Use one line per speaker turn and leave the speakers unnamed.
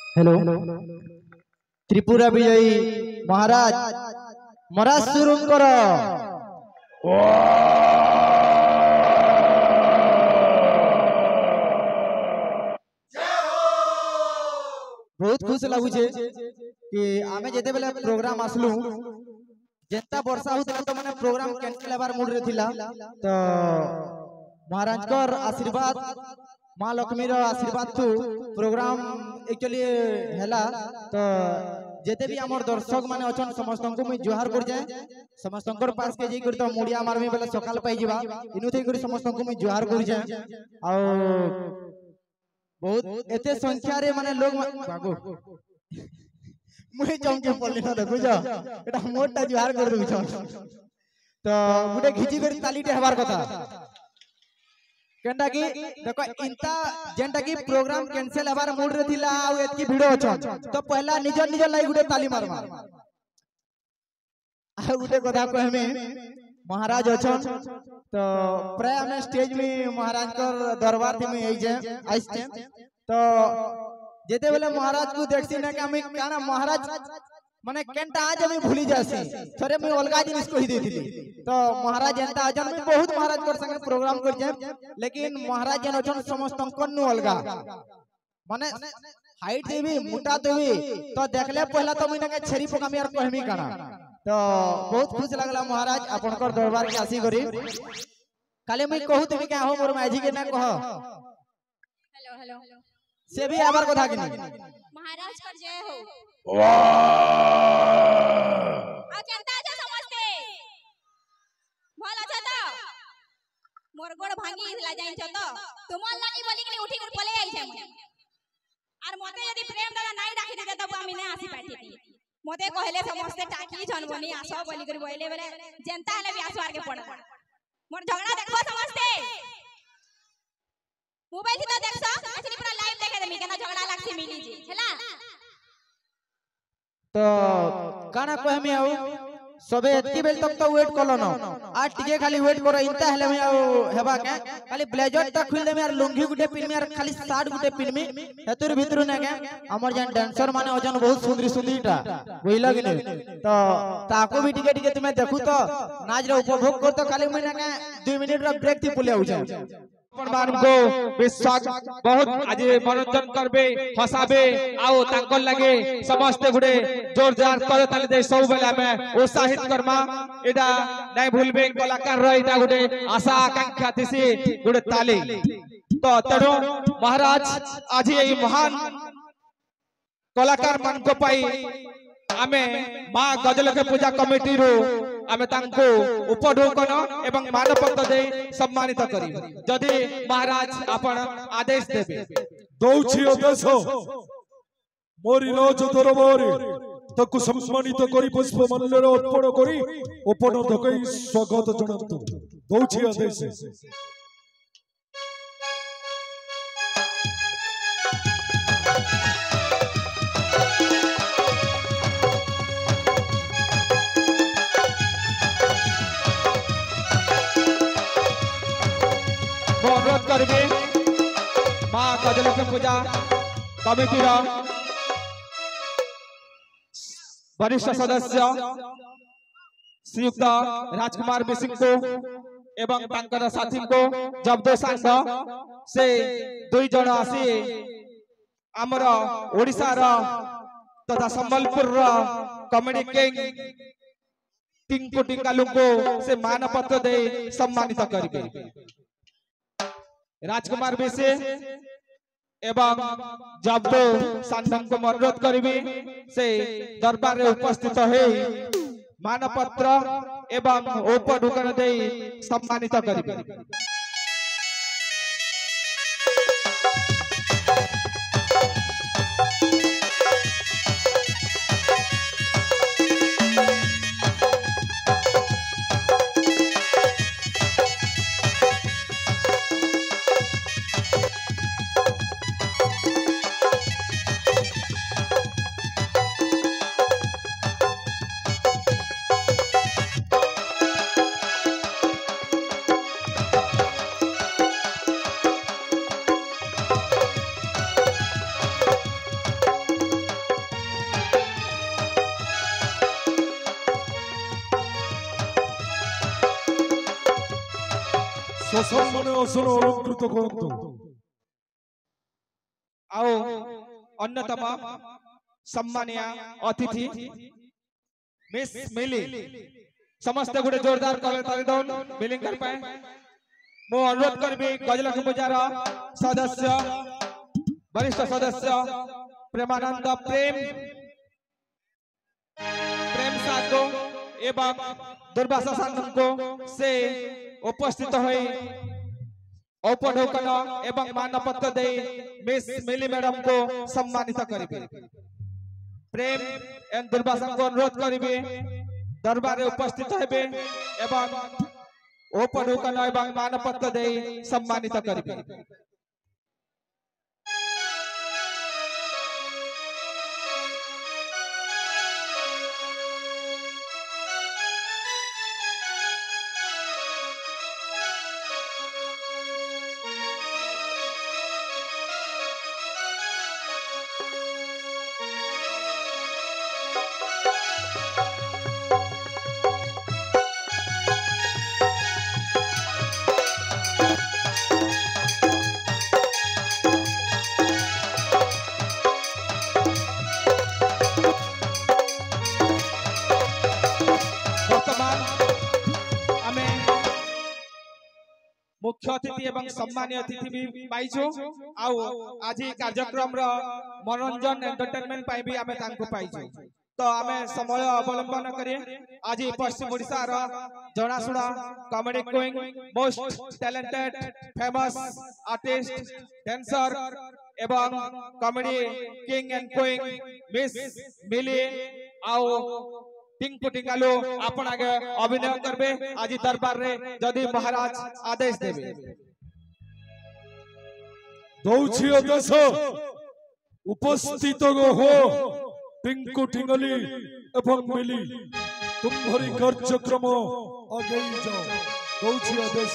Hello Tripura विजयी महाराज महाराज शुरू करो। बहुत खुश लगुचे कि आमे जेते बेले प्रोग्राम आसलु जेता वर्षा होता तो माने प्रोग्राम कैंसिल हेबार मूड रे थिला। तो महाराज कर आशीर्वाद माँ लक्ष्मी रो आशीर्वाद तू प्रोग्राम एक्चुअली हैला। तो जेते भी हमर दर्शक माने अछन समस्त को मैं जोहार कर जाए समस्त पास के जी कर तो मुड़िया मारमी बेले सकाल पाई जीवा इनु थई कर समस्त को मैं जोहार कर जाए। आ बहुत एते संख्या रे माने लोग बागो मुई चमके पल्ली न देखु जा एटा मोटा जोहार कर दउ छ। तो गुटे घिची कर ताली टे हेबार कथा केनटा की देखो इंता जेनटा की प्रोग्राम कैंसिल हेबार मूड रे थिला आ एतकी भिड़ो अछन तो पहला निज निज लाई गुटे ताली मारमा। आ गुटे कथा कहमे महाराज अछन तो प्राय हमें स्टेज में महाराज कर दरबार थी में आइछे। तो जेते बेले महाराज को देखसी ना कि हमें काना महाराज माने केनटा आज हमें भूली जासी थरे मैं अलगा जिनिस कहि देथिली। तो महाराज जनता अजन में बहुत महाराज कर संगे प्रोग्राम कर जे लेकिन महाराज जन अछन समस्त कन्नु अलगा माने हाइट देवी मोटा देवी तो देखले पहला तो मैं के छेरी पकामी यार कहमी काना। तो बहुत खुश लागला महाराज आपनकर दरबार के आसी करी काले मैं कहू तुम क्या हो मोर माझी के ना कह
हेलो हेलो
से भी आबार कथा कि
महाराज कर जय हो आ जनता जा समझते भल अच्छा तो मोर गोड़ भांगी हिला जाइन छ तो तुमन लागी बोली कि उठी कर पले आई छै आर मते यदि प्रेम दादा नाही डाकी दे तब आमी ने आसी पाठी मते कहले समझते टाकी जनबनी आसो बोली कर बोले बेले जनता हले भी आसवार के पड़ मोर झगड़ा देखो समझते मोबाइल से तो देखसा असली पूरा लाइव देखे देमी केना झगड़ा लागसी मिली जी हैला।
तो काना कहमी आउ सबे एतकी बेल तक तो वेट कलो न आज टिके खाली वेट करो इंता हेले में आउ हेबा के खाली ब्लेजर तक खुल देमी यार लुंगी गुटे पिनमी यार खाली शर्ट गुटे पिनमी हेतुर भितरु ने के हमर जन डांसर माने अजन बहुत सुंदरी सुंदरीटा बुझला कि नहीं। तो ताको भी टिके टिके तुमे देखु तो नाच रे उपभोग कर तो खाली महीना के 2 मिनट रा ब्रेक थी पुले आउ जाए
मान को विश्वास बहुत आज मनोरंजन करबे हसाबे आओ तांकर लगे समस्त गुडे जोरदार कर ताले दे सब बेला में उत्साहित करमा एडा नहीं भूलबे कलाकार रो एडा गुडे आशा आकांक्षा थिसी गुडे ताली। तो तेणु महाराज आज ये महान कलाकार मान को पाई आमे मां गजलक्ष्मी पूजा कमिटी रो आमे तांको उपढोकन एवं मानपत्र दे सम्मानित करी जदि महाराज आपण आदेश देबे
दौछि आदेश मोरी राज दरबारे ताकु सम्मानित करी पुष्प माल्यर अर्पण करी उपन धकई स्वागत जणातु दौछि आदेश।
अनुरोध करेंगे मां गजलक्ष्मी पूजा कमिटी वरिष्ठ सदस्य श्रीयुक्त राजकुमार मिसिंग को एवं तांकर साथी को जब्दो संघ से 2 जन आसी आमर ओडिसा रा तथा संबलपुर रा कॉमेडी किंग टिंकू टिंकालू को से मानपत्र दे सम्मानित करेंगे। राजकुमार बेसे एवं जब्दो सांधन को अनुरोध करी से दरबार रे उपस्थित है मानपत्र एवं उपढोकन दे सम्मानित करी।
ବର୍ତ୍ତମାନ ଆସନ ଅଳଙ୍କୃତ କରନ୍ତୁ।
आओ अन्यतम सम्मानिया अतिथि मिस मिली समस्त गुड़े जोरदार ताली दौन मिलिंग कर पाए। मु अनुरोध करबी गजलक्ष्मी पूजार सदस्य वरिष्ठ सदस्य प्रेमानंद प्रेम साथ को एवं दुर्वासा सानंद को से उपस्थित हुई औपढौकन एवं मानपत्र दे मिस मिली मैडम को सम्मानित करेंगे। प्रेम एवं दुर्वासा को अनुरोध करेंगे दरबार उपस्थित हेबे एवं औपढौकन एवं मानपत्र दे सम्मानित करेंगे। मुख्य अतिथि एवं सम्मानीय अतिथि भी पाइछु आउ आज कार्यक्रम रो मनोरंजन एंटरटेनमेंट पाई भी आमे तांको पाइछु। तो आमे समय अवलंबन करी आज पश्चिम ओडिसा रो जणासुणा comedy queen most talented famous artist dancer एवं comedy king and queen miss Mili आउ टिंकु टिंगालू आपण आगे अभिनय करबे आज दरबार रे जदि महाराज आदेश देबे।
दौछि आदेश उपस्थित हो टिंकु टिंगली एवं मिली तुम्हारी कार्यक्रम आगे जाओ। दौछि आदेश।